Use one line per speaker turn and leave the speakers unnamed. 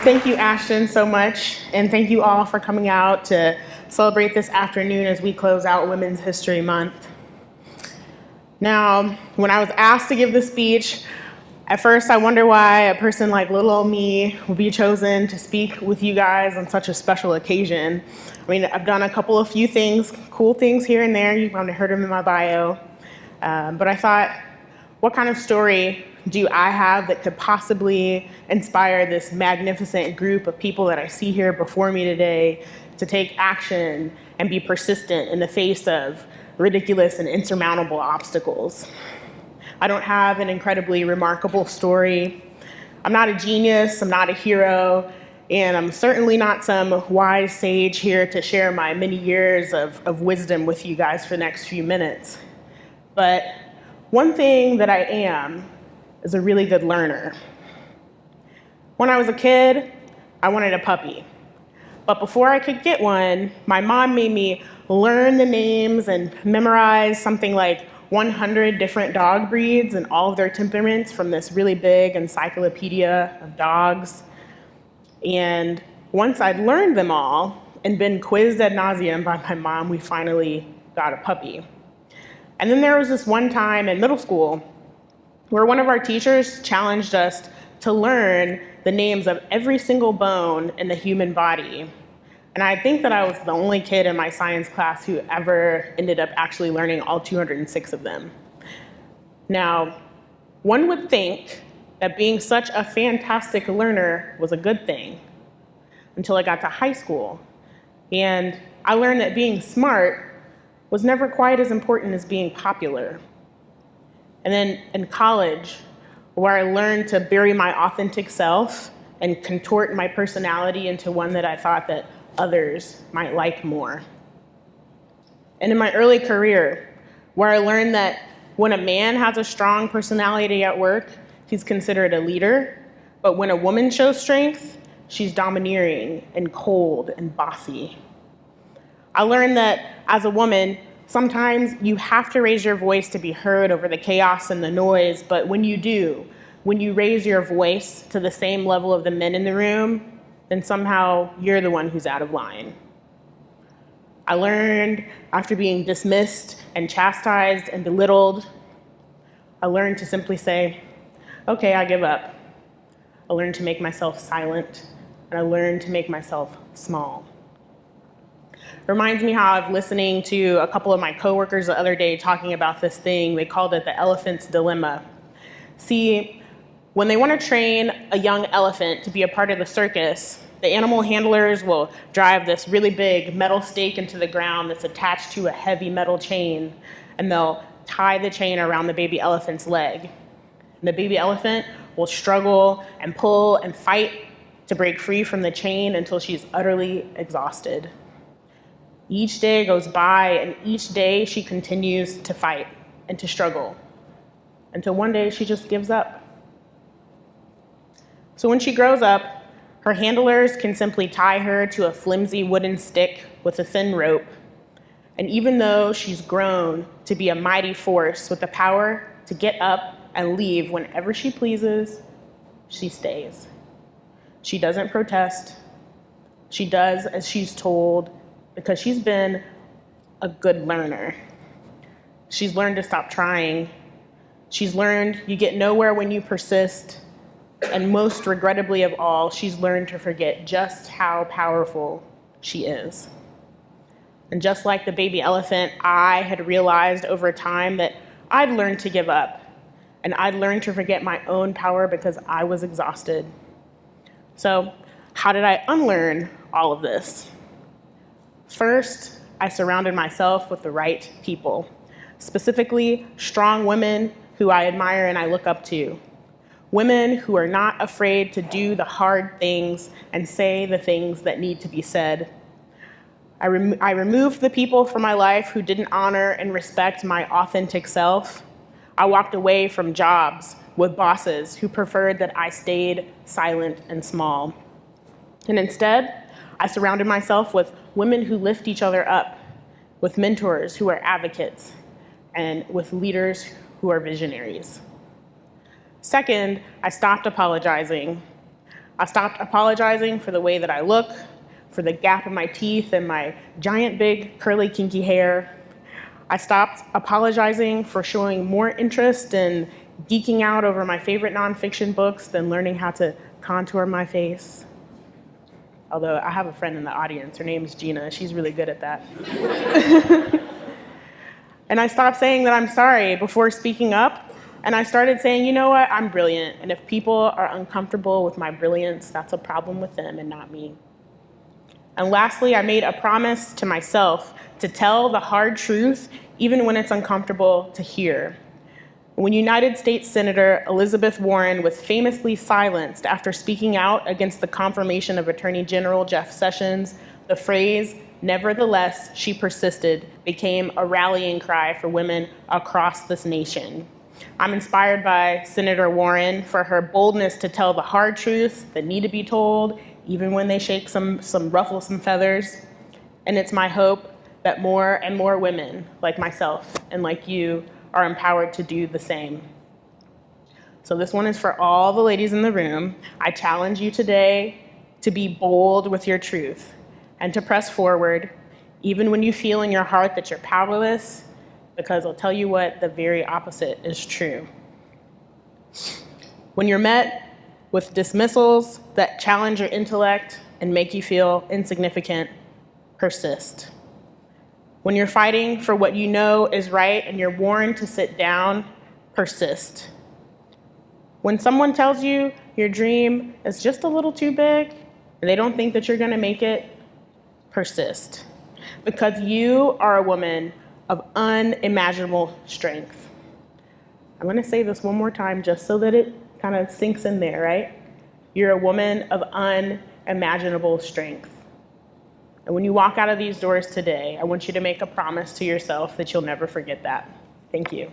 Thank you, Ashton, so much. And thank you all for coming out to celebrate this afternoon as we close out Women's History Month. Now, when I was asked to give this speech, at first I wonder why a person like little old me would be chosen to speak with you guys on such a special occasion. I mean, I've done a few things, cool things here and there. You've probably heard them in my bio. But I thought, what kind of story do I have that could possibly inspire this magnificent group of people that I see here before me today to take action and be persistent in the face of ridiculous and insurmountable obstacles? I don't have an incredibly remarkable story. I'm not a genius, I'm not a hero, and I'm certainly not some wise sage here to share my many years of wisdom with you guys for the next few minutes. But one thing that I am is a really good learner. When I was a kid, I wanted a puppy. But before I could get one, my mom made me learn the names and memorize something like 100 different dog breeds and all of their temperaments from this really big encyclopedia of dogs. And once I'd learned them all and been quizzed ad nauseum by my mom, we finally got a puppy. And then there was this one time in middle school where one of our teachers challenged us to learn the names of every single bone in the human body. And I think that I was the only kid in my science class who ever ended up actually learning all 206 of them. Now, one would think that being such a fantastic learner was a good thing until I got to high school. And I learned that being smart was never quite as important as being popular. And then in college, where I learned to bury my authentic self and contort my personality into one that I thought that others might like more. And in my early career, where I learned that when a man has a strong personality at work, he's considered a leader, but when a woman shows strength, she's domineering and cold and bossy. I learned that as a woman, sometimes you have to raise your voice to be heard over the chaos and the noise, but when you do, when you raise your voice to the same level of the men in the room, then somehow you're the one who's out of line. I learned after being dismissed and chastised and belittled, I learned to simply say, okay, I give up. I learned to make myself silent, and I learned to make myself small. Reminds me how I was listening to a couple of my coworkers the other day talking about this thing. They called it the elephant's dilemma. See, when they want to train a young elephant to be a part of the circus, the animal handlers will drive this really big metal stake into the ground that's attached to a heavy metal chain, and they'll tie the chain around the baby elephant's leg. And the baby elephant will struggle and pull and fight to break free from the chain until she's utterly exhausted. Each day goes by, and each day she continues to fight and to struggle until one day she just gives up. So when she grows up, her handlers can simply tie her to a flimsy wooden stick with a thin rope. And even though she's grown to be a mighty force with the power to get up and leave whenever she pleases, she stays. She doesn't protest. She does as she's told, because she's been a good learner. She's learned to stop trying. She's learned you get nowhere when you persist. And most regrettably of all, she's learned to forget just how powerful she is. And just like the baby elephant, I had realized over time that I'd learned to give up. And I'd learned to forget my own power because I was exhausted. So how did I unlearn all of this? First, I surrounded myself with the right people, specifically strong women who I admire and I look up to. Women who are not afraid to do the hard things and say the things that need to be said. I removed the people from my life who didn't honor and respect my authentic self. I walked away from jobs with bosses who preferred that I stayed silent and small. And instead, I surrounded myself with women who lift each other up, with mentors who are advocates, and with leaders who are visionaries. Second, I stopped apologizing. I stopped apologizing for the way that I look, for the gap in my teeth and my giant, big, curly, kinky hair. I stopped apologizing for showing more interest in geeking out over my favorite nonfiction books than learning how to contour my face. Although I have a friend in the audience, her name's Gina, she's really good at that. And I stopped saying that I'm sorry before speaking up, and I started saying, you know what, I'm brilliant, and if people are uncomfortable with my brilliance, that's a problem with them and not me. And lastly, I made a promise to myself to tell the hard truth, even when it's uncomfortable to hear. When United States Senator Elizabeth Warren was famously silenced after speaking out against the confirmation of Attorney General Jeff Sessions, the phrase, "Nevertheless, she persisted," became a rallying cry for women across this nation. I'm inspired by Senator Warren for her boldness to tell the hard truths that need to be told, even when they shake some ruffle some feathers. And it's my hope that more and more women like myself and like you are empowered to do the same. So this one is for all the ladies in the room. I challenge you today to be bold with your truth and to press forward, even when you feel in your heart that you're powerless, because I'll tell you what, the very opposite is true. When you're met with dismissals that challenge your intellect and make you feel insignificant, persist. When you're fighting for what you know is right and you're warned to sit down, persist. When someone tells you your dream is just a little too big and they don't think that you're gonna make it, persist. Because you are a woman of unimaginable strength. I'm gonna say this one more time just so that it kind of sinks in there, right? You're a woman of unimaginable strength. And when you walk out of these doors today, I want you to make a promise to yourself that you'll never forget that. Thank you.